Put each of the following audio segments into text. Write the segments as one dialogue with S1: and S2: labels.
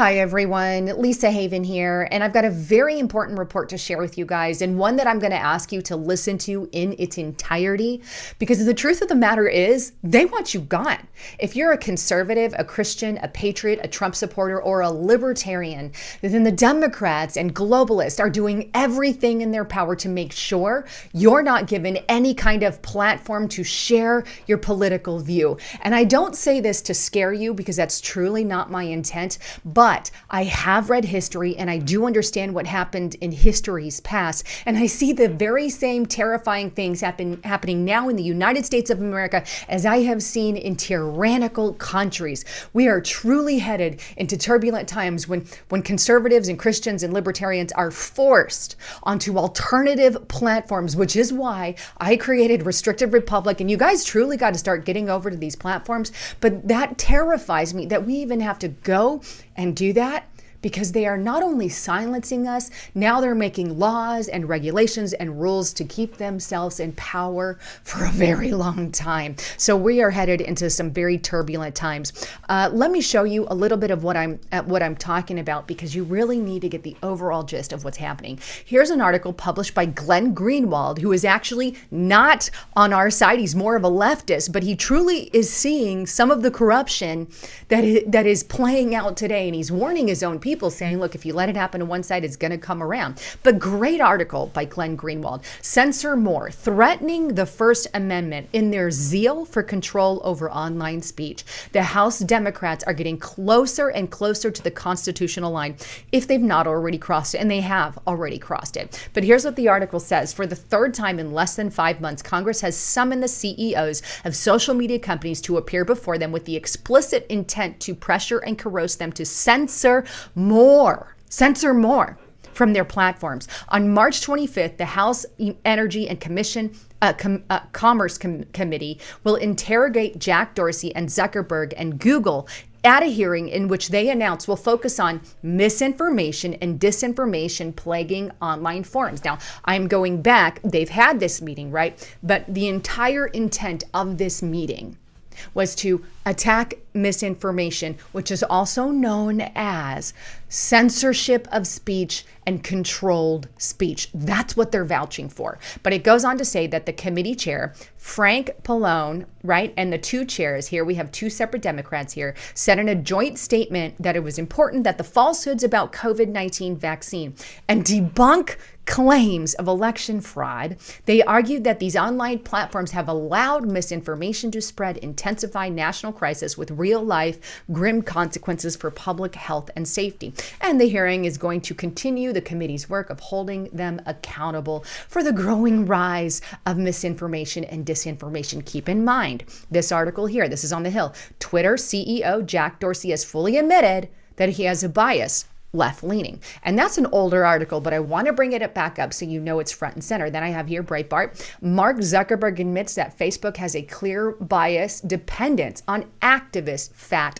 S1: Hi everyone, Lisa Haven here, and I've got a very important report to share with you guys, and one that I'm going to ask you to listen to in its entirety, because the truth of the matter is, they want you gone. If you're a conservative, a Christian, a patriot, a Trump supporter, or a libertarian, then the Democrats and globalists are doing everything in their power to make sure you're not given any kind of platform to share your political view. And I don't say this to scare you, because that's truly not my intent, but I have read history and I do understand what happened in history's past. And I see the very same terrifying things happening now in the United States of America as I have seen in tyrannical countries. We are truly headed into turbulent times when conservatives and Christians and libertarians are forced onto alternative platforms, which is why I created Restricted Republic. And you guys truly got to start getting over to these platforms. But that terrifies me that we even have to go and do that, because they are not only silencing us, now they're making laws and regulations and rules to keep themselves in power for a very long time. So we are headed into some very turbulent times. Let me show you a little bit of what I'm talking about, because you really need to get the overall gist of what's happening. Here's an article published by Glenn Greenwald, who is actually not on our side. He's more of a leftist, but he truly is seeing some of the corruption that is playing out today, and he's warning his own people, saying, look, if you let it happen to one side, it's going to come around. But great article by Glenn Greenwald. Censor more, threatening the First Amendment in their zeal for control over online speech. The House Democrats are getting closer and closer to the constitutional line, if they've not already crossed it, and they have already crossed it. But here's what the article says. For the third time in less than 5 months, Congress has summoned the CEOs of social media companies to appear before them with the explicit intent to pressure and coerce them to censor more from their platforms. On March 25th, the House Energy and Commerce Committee will interrogate Jack Dorsey and Zuckerberg and Google at a hearing in which they announce will focus on misinformation and disinformation plaguing online forums. Now, I'm going back. They've had this meeting, right? But the entire intent of this meeting was to attack misinformation, which is also known as censorship of speech and controlled speech. That's what they're vouching for. But it goes on to say that the committee chair, Frank Pallone, right, and the two chairs here, we have two separate Democrats here, said in a joint statement that it was important that the falsehoods about COVID-19 vaccine and debunk claims of election fraud. They argued that these online platforms have allowed misinformation to spread, intensify national crisis with real-life grim consequences for public health and safety. And the hearing is going to continue the committee's work of holding them accountable for the growing rise of misinformation and disinformation. Keep in mind, this article here, this is on the Hill. Twitter CEO Jack Dorsey has fully admitted that he has a bias left-leaning. And that's an older article, but I want to bring it back up so you know it's front and center. Then I have here Breitbart. Mark Zuckerberg admits that Facebook has a clear bias dependence on activist fact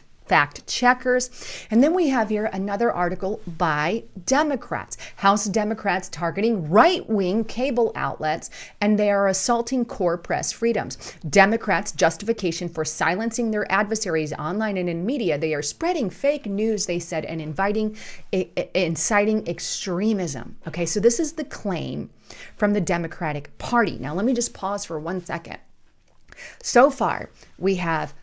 S1: checkers. And then we have here another article by Democrats. House Democrats targeting right-wing cable outlets, and they are assaulting core press freedoms. Democrats' justification for silencing their adversaries online and in media. They are spreading fake news, they said, and inciting extremism. Okay, so this is the claim from the Democratic Party. Now, let me just pause for 1 second. So far, we have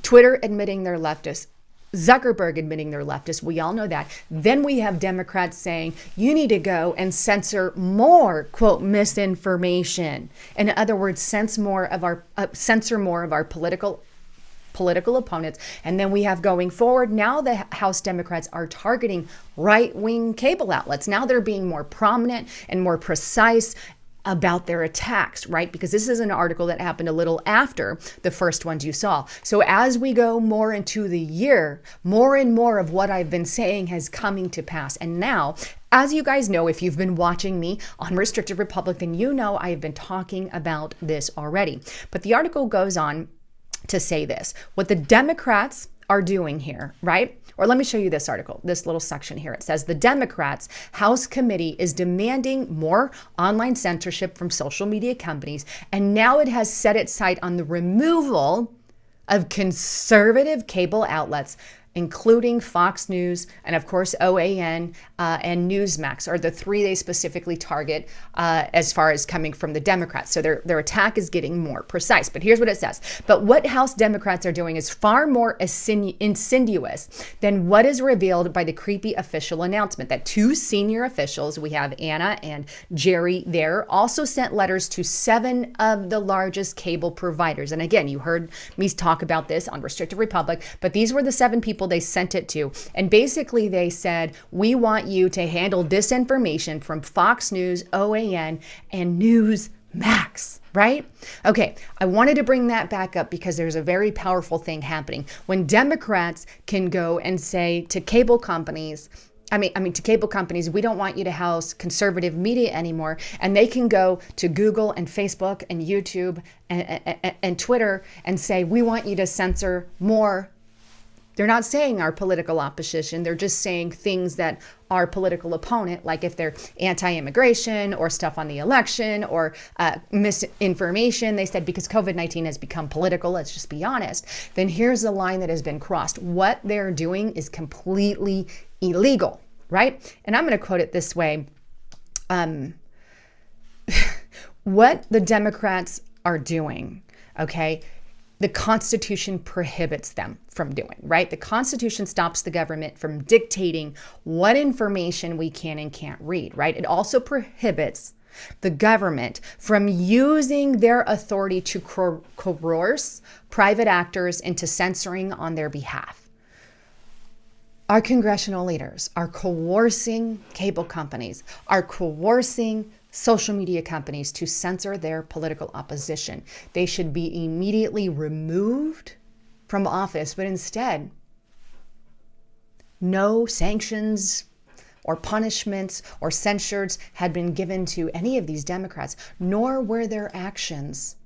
S1: Twitter admitting they're leftist, Zuckerberg admitting they're leftist. We all know that. Then we have Democrats saying you need to go and censor more, quote, misinformation. In other words, censor more of our political opponents. And then we have going forward, now the House Democrats are targeting right-wing cable outlets. Now they're being more prominent and more precise about their attacks, right? Because this is an article that happened a little after the first ones you saw. So as we go more into the year, more and more of what I've been saying has coming to pass. And now, as you guys know, if you've been watching me on Restricted Republic, then you know I have been talking about this already. But the article goes on to say this. What the Democrats are doing here, right? Or let me show you this article, this little section here. It says the Democrats' House Committee is demanding more online censorship from social media companies, and now it has set its sight on the removal of conservative cable outlets including Fox News and, of course, OAN and Newsmax are the three they specifically target as far as coming from the Democrats. So their attack is getting more precise. But here's what it says. But what House Democrats are doing is far more insidious than what is revealed by the creepy official announcement that two senior officials, we have Anna and Jerry there, also sent letters to 7 of the largest cable providers. And again, you heard me talk about this on Restricted Republic, but these were the 7 people they sent it to. And basically they said, we want you to handle disinformation from Fox News, OAN, and Newsmax, right? Okay, I wanted to bring that back up because there's a very powerful thing happening. When Democrats can go and say to cable companies, to cable companies, we don't want you to house conservative media anymore. And they can go to Google and Facebook and YouTube and Twitter and say, we want you to censor more. They're not saying our political opposition. They're just saying things that our political opponent, like if they're anti-immigration or stuff on the election or misinformation, they said because COVID-19 has become political, let's just be honest, then here's the line that has been crossed. What they're doing is completely illegal, right? And I'm going to quote it this way. What the Democrats are doing, okay, the Constitution prohibits them from doing, right? The Constitution stops the government from dictating what information we can and can't read, right? It also prohibits the government from using their authority to coerce private actors into censoring on their behalf. Our congressional leaders are coercing cable companies, are coercing social media companies to censor their political opposition. They should be immediately removed from office, but instead, no sanctions or punishments or censures had been given to any of these Democrats, nor were their actions.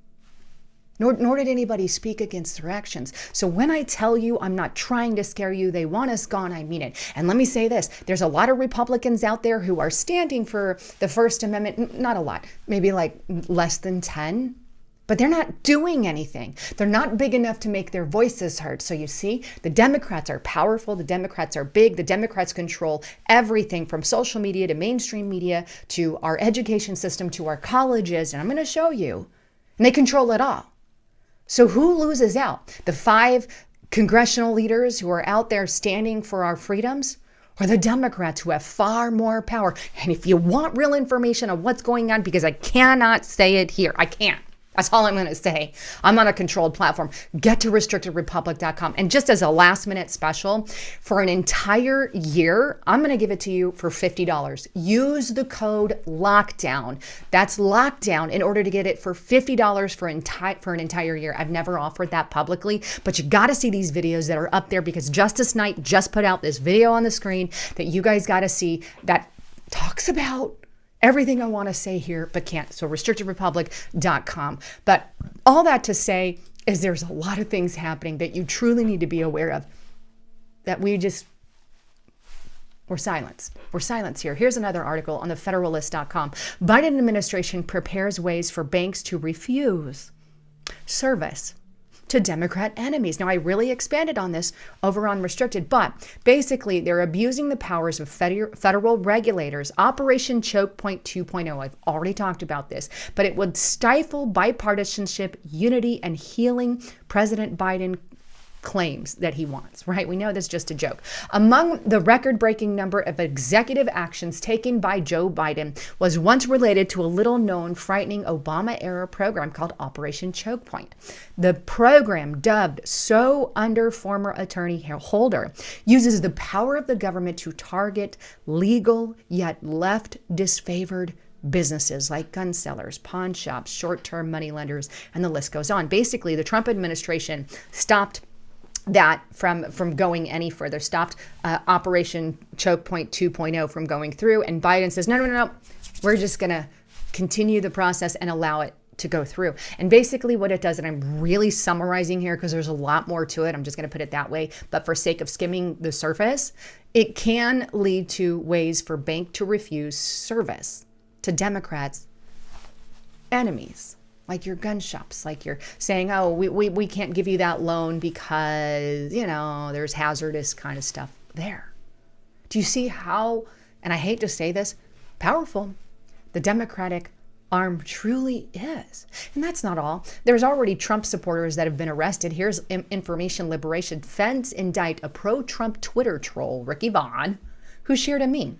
S1: Nor did anybody speak against their actions. So when I tell you I'm not trying to scare you, they want us gone, I mean it. And let me say this, there's a lot of Republicans out there who are standing for the First Amendment, not a lot, maybe like less than 10, but they're not doing anything. They're not big enough to make their voices heard. So you see, the Democrats are powerful, the Democrats are big, the Democrats control everything from social media to mainstream media to our education system to our colleges, and I'm going to show you. And they control it all. So who loses out? The 5 congressional leaders who are out there standing for our freedoms, or the Democrats who have far more power? And if you want real information on what's going on, because I cannot say it here, I can't. That's all I'm going to say. I'm on a controlled platform. Get to restrictedrepublic.com. And just as a last minute special, for an entire year, I'm going to give it to you for $50. Use the code LOCKDOWN. That's LOCKDOWN in order to get it for $50 for an entire year. I've never offered that publicly, but you got to see these videos that are up there because Justice Knight just put out this video on the screen that you guys got to see that talks about everything I want to say here, but can't. So restrictedrepublic.com. But all that to say is there's a lot of things happening that you truly need to be aware of that we're silenced. We're silenced here. Here's another article on the Federalist.com. Biden administration prepares ways for banks to refuse service to Democrat enemies. Now, I really expanded on this over on Restricted, but basically they're abusing the powers of federal regulators. Operation Choke Point 2.0, I've already talked about this, but it would stifle bipartisanship, unity, and healing President Biden claims that he wants, right? We know that's just a joke. Among the record-breaking number of executive actions taken by Joe Biden was once related to a little-known, frightening Obama-era program called Operation Choke Point. The program, dubbed so under former attorney Holder, uses the power of the government to target legal yet left disfavored businesses like gun sellers, pawn shops, short-term money lenders, and the list goes on. Basically, the Trump administration stopped that from going any further, stopped Operation Choke Point 2.0 from going through. And Biden says, no, we're just going to continue the process and allow it to go through. And basically what it does, and I'm really summarizing here because there's a lot more to it, I'm just going to put it that way, but for sake of skimming the surface, it can lead to ways for bank to refuse service to Democrats' enemies. like your gun shops, like you're saying, oh, we can't give you that loan because, there's hazardous kind of stuff there. Do you see how, and I hate to say this, powerful the Democratic arm truly is? And that's not all. There's already Trump supporters that have been arrested. Here's Information Liberation. Feds indict a pro-Trump Twitter troll, Ricky Vaughn, who shared a meme.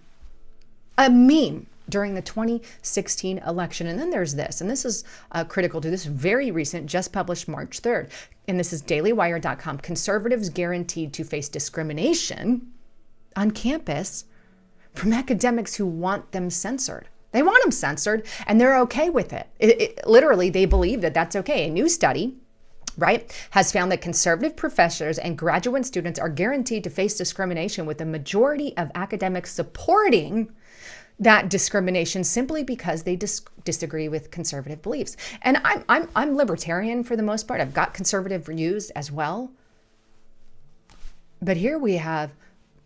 S1: During the 2016 election. And then there's this, and this is critical to this, very recent, just published March 3rd. And this is dailywire.com. Conservatives guaranteed to face discrimination on campus from academics who want them censored. They want them censored, and they're okay with it. Literally, they believe that that's okay. A new study, right, has found that conservative professors and graduate students are guaranteed to face discrimination, with the majority of academics supporting that discrimination simply because they disagree with conservative beliefs. And I'm libertarian for the most part. I've got conservative views as well. But here we have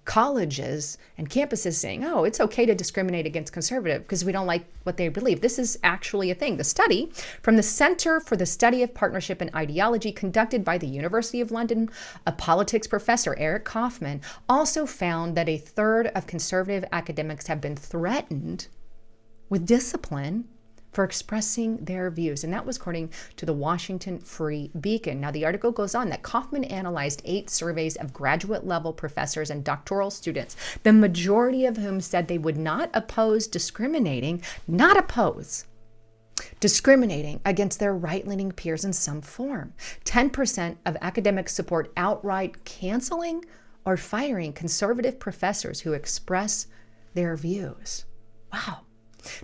S1: colleges and campuses saying, oh, it's okay to discriminate against conservative because we don't like what they believe. This is actually a thing. The study from the Center for the Study of Partnership and Ideology, conducted by the University of London, a politics professor, Eric Kaufman, also found that a third of conservative academics have been threatened with discipline for expressing their views. And that was according to the Washington Free Beacon. Now, the article goes on that Kaufman analyzed 8 surveys of graduate level professors and doctoral students, the majority of whom said they would not oppose discriminating against their right-leaning peers in some form. 10% of academics support outright canceling or firing conservative professors who express their views. Wow.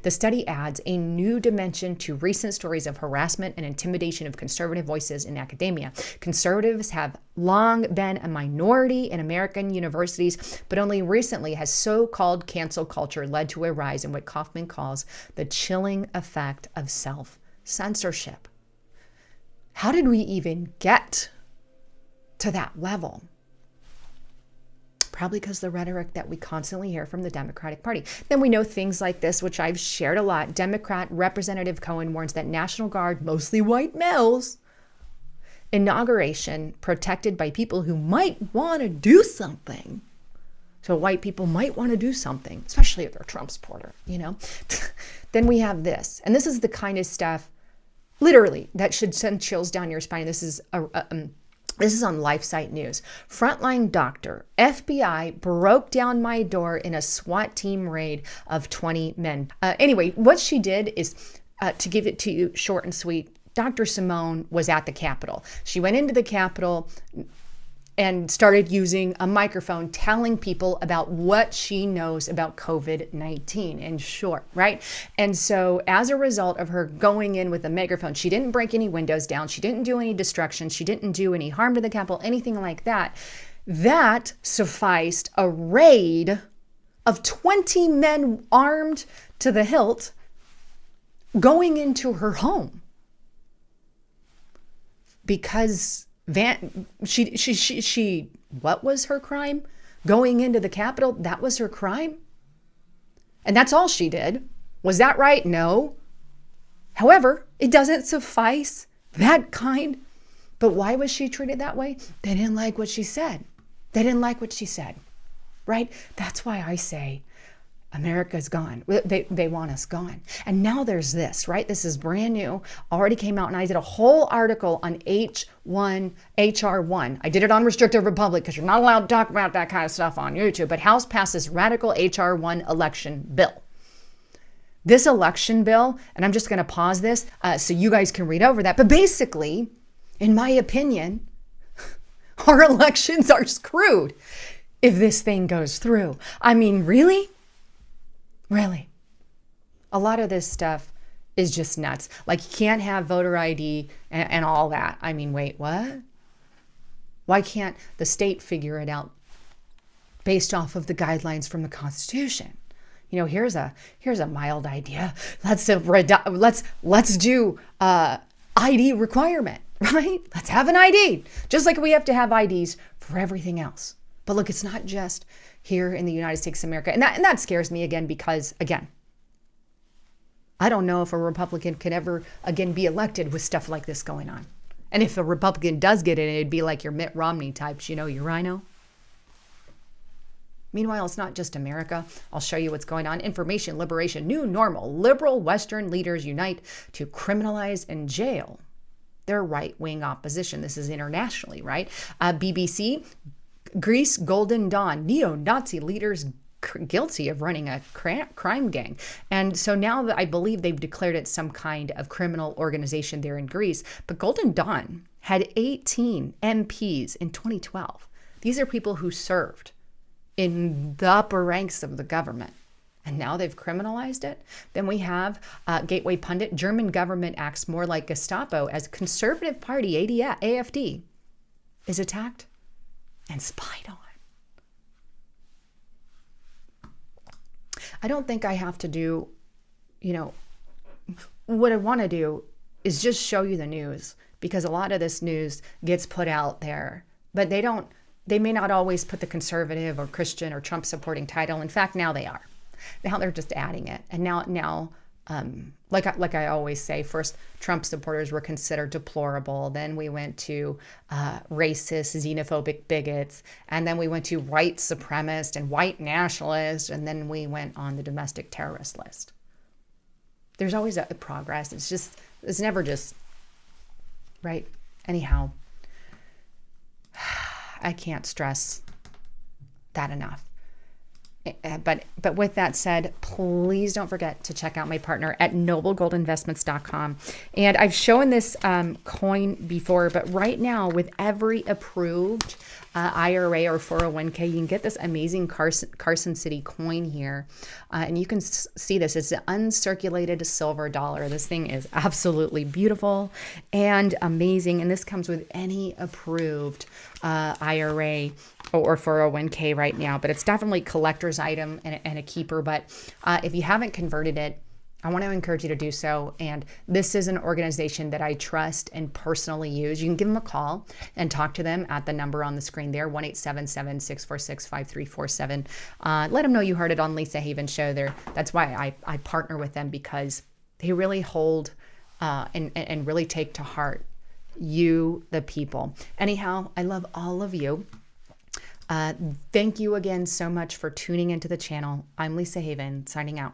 S1: The study adds a new dimension to recent stories of harassment and intimidation of conservative voices in academia. Conservatives have long been a minority in American universities, but only recently has so-called cancel culture led to a rise in what Kaufman calls the chilling effect of self-censorship. How did we even get to that level? Probably because the rhetoric that we constantly hear from the Democratic Party. Then we know things like this, which I've shared a lot. Democrat Representative Cohen warns that National Guard, mostly white males, inauguration protected by people who might want to do something. So white people might want to do something, especially if they're a Trump supporter, Then we have this, and this is the kind of stuff, literally, that should send chills down your spine. This is on LifeSite News. Frontline doctor, FBI broke down my door in a SWAT team raid of 20 men. Anyway, what she did is, to give it to you short and sweet, Dr. Simone was at the Capitol. She went into the Capitol and started using a microphone telling people about what she knows about COVID-19 in short, right? And so as a result of her going in with a megaphone, she didn't break any windows down. She didn't do any destruction. She didn't do any harm to the Capitol, anything like that. That sufficed a raid of 20 men armed to the hilt going into her home. Because she what was her crime? Going into the Capitol, that was her crime? And that's all she did. Was that right? No. However, it doesn't suffice that kind. But why was she treated that way? They didn't like what she said. Right? That's why I say America's gone. They want us gone. And now there's this, right? This is brand new, already came out, and I did a whole article on HR1. I did it on Restrictive Republic because you're not allowed to talk about that kind of stuff on YouTube. But House passes radical HR1 election bill. This election bill, and I'm just going to pause this so you guys can read over that. But basically, in my opinion, our elections are screwed if this thing goes through. I mean, really? Really? A lot of this stuff is just nuts. Like, you can't have voter ID and all that. I mean, wait, what? Why can't the state figure it out based off of the guidelines from the Constitution? Here's a mild idea. Let's do ID requirement, right? Let's have an ID, just like we have to have IDs for everything else. But look, it's not just here in the United States of America. And that scares me again because, again, I don't know if a Republican could ever again be elected with stuff like this going on. And if a Republican does get in, it'd be like your Mitt Romney types, you know, your rhino. Meanwhile, it's not just America. I'll show you what's going on. Information, liberation, new normal. Liberal Western leaders unite to criminalize and jail their right-wing opposition. This is internationally, right? BBC, Greece, Golden Dawn, neo-Nazi leaders guilty of running a crime gang. And so now that I believe they've declared it some kind of criminal organization there in Greece, but Golden Dawn had 18 MPs in 2012. These are people who served in the upper ranks of the government. And now they've criminalized it. Then we have Gateway Pundit, German government acts more like Gestapo as Conservative Party, AFD, is attacked and spied on. I don't think I have to do, what I want to do is just show you the news, because a lot of this news gets put out there, but they may not always put the conservative or Christian or Trump supporting title. In fact, now they are. Now they're just adding it. And now, like I always say, first Trump supporters were considered deplorable. Then we went to racist, xenophobic bigots. And then we went to white supremacist and white nationalist. And then we went on the domestic terrorist list. There's always a progress. It's never just, right? Anyhow, I can't stress that enough. But with that said, please don't forget to check out my partner at noblegoldinvestments.com. And I've shown this coin before, but right now with every approved IRA or 401k, you can get this amazing Carson City coin here. And you can see this. It's an uncirculated silver dollar. This thing is absolutely beautiful and amazing. And this comes with any approved IRA or 401k right now, but it's definitely a collector's item and a keeper. But if you haven't converted it, I want to encourage you to do so. And this is an organization that I trust and personally use. You can give them a call and talk to them at the number on the screen there, 1-877-646-5347. Let them know you heard it on Lisa Haven Show there. That's why I partner with them, because they really hold and really take to heart you, the people. Anyhow, I love all of you. Thank you again so much for tuning into the channel. I'm Lisa Haven, signing out.